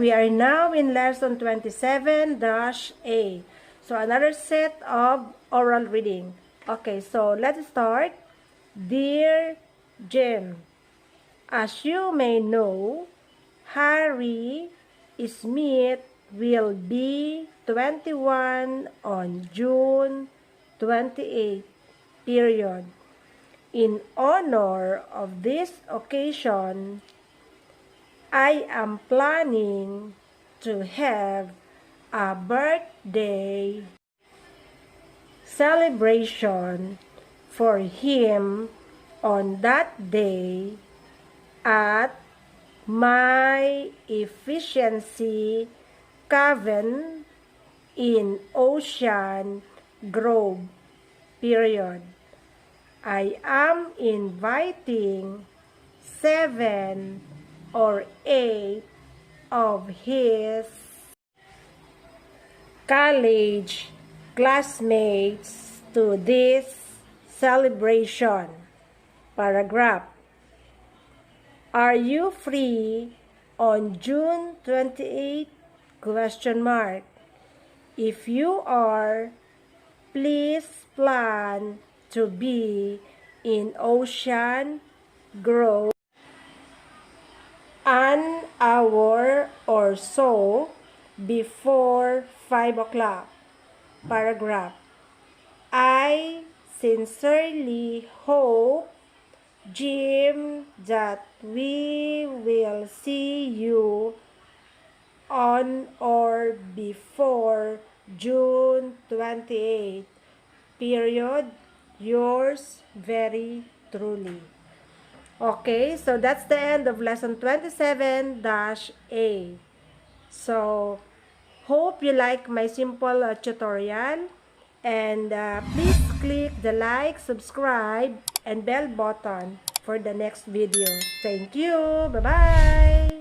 we are now in lesson 27-A. So, another set of oral reading. Okay, so let's start. Dear Jim, as you may know, Harry Smith will be 21 on June 28th, period. In honor of this occasion, I am planning to have a birthday celebration for him on that day at my efficiency cabin in Ocean Grove, period. I am inviting 7 or 8 of his college classmates to this celebration. Paragraph. Are you free on June 28? Question mark. If you are, please plan to be in Ocean Grove an hour or so before 5 o'clock. Paragraph. I sincerely hope, Jim, that we will see you on or before June 28, period. Yours very truly. Okay, so that's the end of lesson 27-A. So, hope you like my simple tutorial. And please click the like, subscribe, and bell button for the next video. Thank you. Bye-bye.